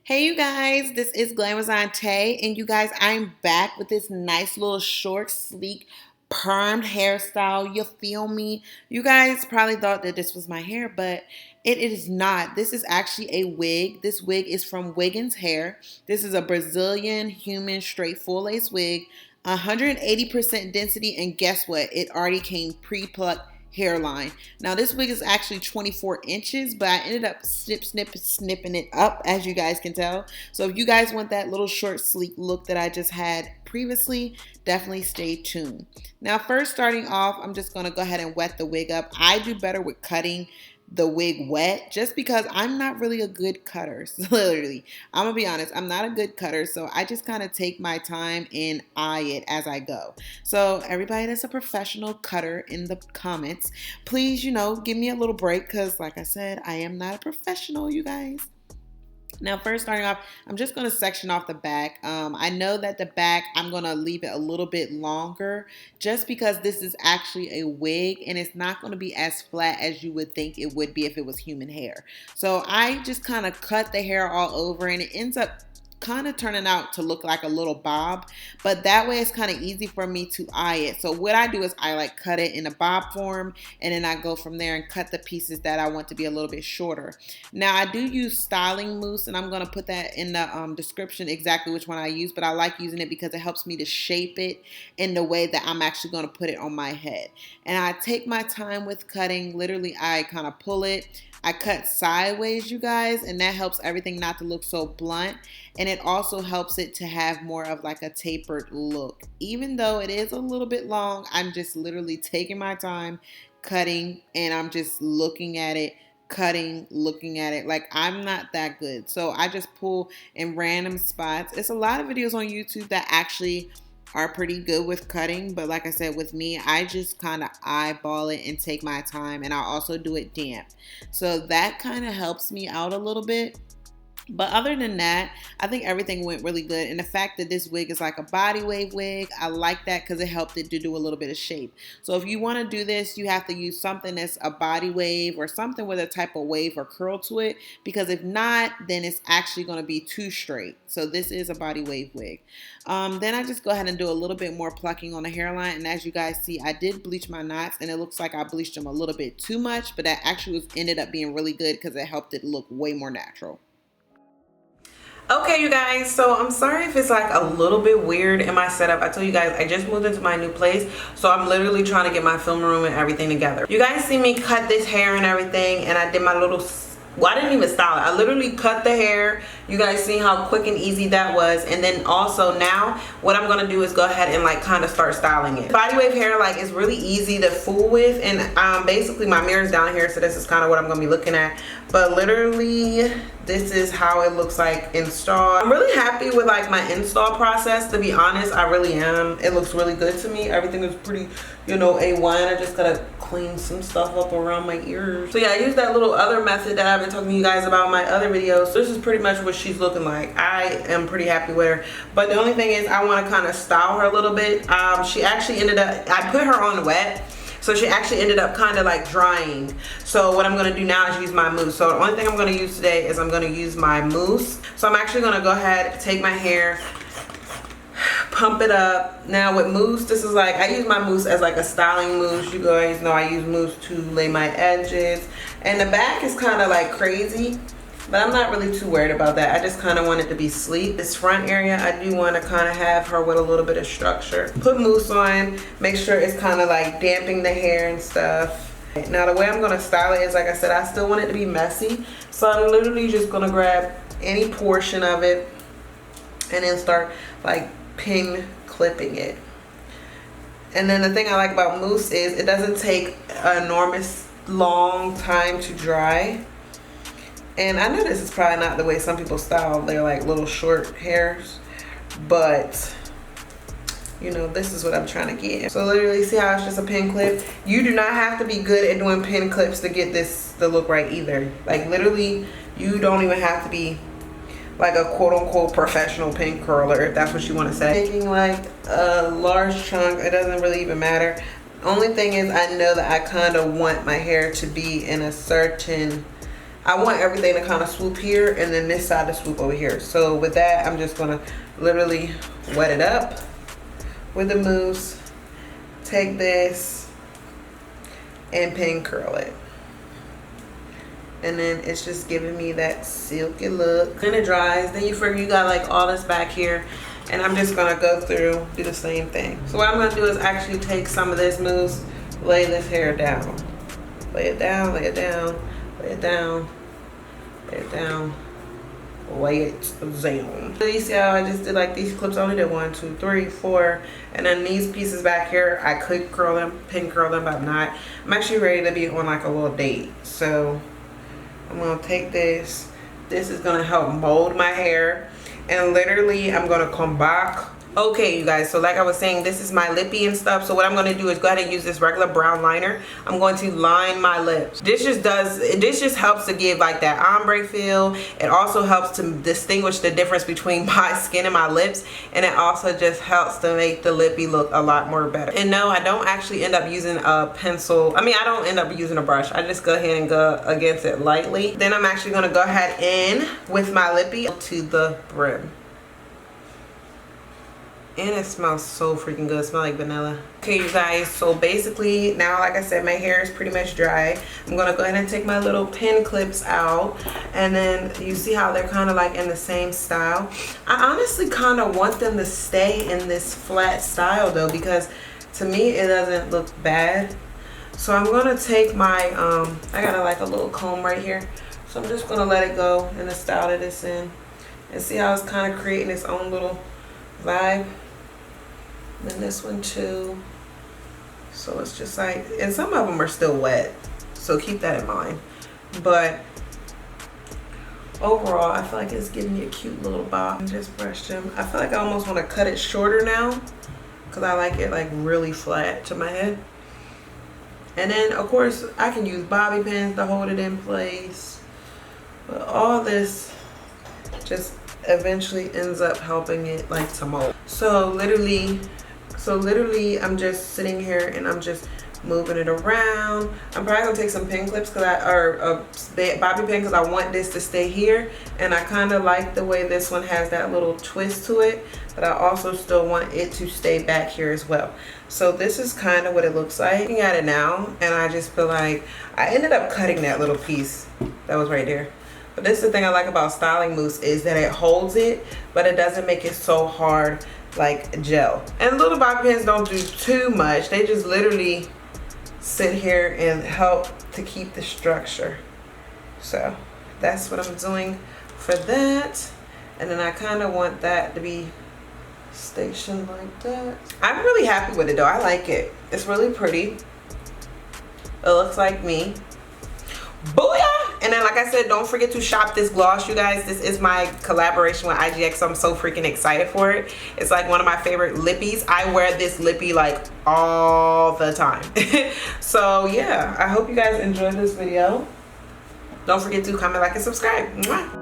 Hey you guys, this is Glamazon Tay, and you guys, I'm back with this nice little short, sleek, permed hairstyle. You feel me? You guys probably thought that this was my hair, but it is not. This is actually a wig. This wig is from Wiggins Hair. This is a Brazilian human straight full lace wig, 180% density, and guess what? It already came pre-plucked hairline. Now this wig is actually 24 inches, but I ended up snipping it up, as you guys can tell. So if you guys want that little short sleek look that I just had previously, definitely stay tuned. Now first, starting off, I'm just going to go ahead and wet the wig up. I do better with cutting the wig wet just because I'm not really a good cutter. So literally, I'm gonna be honest, I'm not a good cutter, so I just kind of take my time and eye it as I go. So everybody that's a professional cutter in the comments, please, give me a little break because like I said, I am not a professional, you guys. Now, first starting off, I'm just going to section off the back. I know that the back, I'm going to leave it a little bit longer just because this is actually a wig and it's not going to be as flat as you would think it would be if it was human hair. So I just kind of cut the hair all over and it ends up kind of turning out to look like a little bob, but that way it's kind of easy for me to eye it. So what I do is I like cut it in a bob form and then I go from there and cut the pieces that I want to be a little bit shorter. Now I do use styling mousse and I'm going to put that in the description exactly which one I use, but I like using it because it helps me to shape it in the way that I'm actually going to put it on my head. And I take my time with cutting. Literally, I kind of pull it. I cut sideways, you guys, and that helps everything not to look so blunt. And it also helps it to have more of like a tapered look. Even though it is a little bit long, I'm just literally taking my time cutting and I'm just looking at it, cutting, looking at it. Like, I'm not that good. So I just pull in random spots. It's a lot of videos on YouTube that actually are pretty good with cutting, but like I said, with me, I just kind of eyeball it and take my time, and I also do it damp. So that kind of helps me out a little bit. But other than that, I think everything went really good. And the fact that this wig is like a body wave wig, I like that because it helped it to do a little bit of shape. So if you want to do this, you have to use something that's a body wave or something with a type of wave or curl to it. Because if not, then it's actually going to be too straight. So this is a body wave wig. Then I just go ahead and do a little bit more plucking on the hairline. And as you guys see, I did bleach my knots and it looks like I bleached them a little bit too much. But that actually ended up being really good because it helped it look way more natural. Okay, you guys, so I'm sorry if it's like a little bit weird in my setup. I told you guys I just moved into my new place, so I'm literally trying to get my film room and everything together. You guys see me cut this hair and everything, and I did my little, well, I didn't even style it. I literally cut the hair. You guys see how quick and easy that was. And then also now what I'm gonna do is go ahead and like kind of start styling it. Body wave hair like is really easy to fool with, and basically my mirror's down here, so this is kind of what I'm gonna be looking at. But literally this is how it looks like installed. I'm really happy with like my install process, to be honest. I really am. It looks really good to me. Everything is pretty, A1. I just gotta clean some stuff up around my ears. So yeah, I used that little other method that I've been talking to you guys about in my other videos. This is pretty much what she's looking like. I am pretty happy with her, but the only thing is I want to kind of style her a little bit. She actually ended up, I put her on wet, so she actually ended up kind of like drying. So what I'm going to do now is use my mousse. So the only thing I'm going to use today is I'm going to use my mousse. So I'm actually going to go ahead, take my hair, pump it up. Now with mousse, this is like, I use my mousse as like a styling mousse. You guys know I use mousse to lay my edges. And the back is kind of like crazy, but I'm not really too worried about that. I just kind of want it to be sleek. This front area, I do want to kind of have her with a little bit of structure. Put mousse on, make sure it's kind of like damping the hair and stuff. Now the way I'm going to style it is, like I said, I still want it to be messy. So I'm literally just going to grab any portion of it and then start like pin clipping it. And then the thing I like about mousse is it doesn't take an enormous long time to dry. And I know this is probably not the way some people style their like little short hairs, but this is what I'm trying to get. So literally, see how it's just a pin clip? You do not have to be good at doing pin clips to get this to look right either. Like literally, you don't even have to be like a quote-unquote professional pin curler, if that's what you want to say. Taking like a large chunk, it doesn't really even matter. Only thing is I know that I kind of want my hair to be in a certain I want everything to kind of swoop here and then this side to swoop over here. So with that, I'm just gonna literally wet it up with the mousse. Take this and pin curl it. And then it's just giving me that silky look. Then it dries, then you got like all this back here. And I'm just gonna go through, do the same thing. So what I'm gonna do is actually take some of this mousse, lay this hair down. Lay it down, lay it down, lay it down, lay it down, lay it down. So you see how I just did like these clips? I only did 1, 2, 3, 4. And then these pieces back here, I could curl them, pin curl them, but I'm not. I'm actually ready to be on like a little date. So I'm gonna take this. This is gonna help mold my hair. And literally, I'm gonna come back. Okay, you guys, so like I was saying, this is my lippy and stuff. So what I'm gonna do is go ahead and use this regular brown liner. I'm going to line my lips. This just helps to give like that ombre feel. It also helps to distinguish the difference between my skin and my lips. And it also just helps to make the lippy look a lot more better. And no, I don't actually end up using a pencil. I mean, I don't end up using a brush. I just go ahead and go against it lightly. Then I'm actually gonna go ahead in with my lippy to the brim. And it smells so freaking good. It smells like vanilla. Okay, you guys, so basically now, like I said, my hair is pretty much dry. I'm gonna go ahead and take my little pin clips out, and then you see how they're kind of like in the same style. I honestly kind of want them to stay in this flat style though, because to me it doesn't look bad. So I'm gonna take my I got like a little comb right here, so I'm just gonna let it go in the style that it's in, and see how it's kind of creating its own little vibe. And then this one too. So it's just like, and some of them are still wet, so keep that in mind. But overall, I feel like it's giving me a cute little bob. Just brush them. I feel like I almost want to cut it shorter now, because I like it like really flat to my head. And then of course I can use bobby pins to hold it in place. But all this just eventually ends up helping it like to mold. So literally I'm just sitting here and I'm just moving it around. I'm probably gonna take some pin clips or a bobby pin, because I want this to stay here, and I kind of like the way this one has that little twist to it, but I also still want it to stay back here as well. So this is kind of what it looks like. Looking at it now, and I just feel like I ended up cutting that little piece that was right there. But this is the thing I like about styling mousse, is that it holds it, but it doesn't make it so hard like gel. And little bobby pins don't do too much. They just literally sit here and help to keep the structure. So that's what I'm doing for that. And then I kind of want that to be stationed like that. I'm really happy with it though. I like it. It's really pretty. It looks like me. Booyah! And then like I said, don't forget to shop this gloss, you guys. This is my collaboration with IGX, so I'm so freaking excited for it. It's like one of my favorite lippies. I wear this lippy like all the time. So yeah, I hope you guys enjoyed this video. Don't forget to comment, like, and subscribe. Mwah.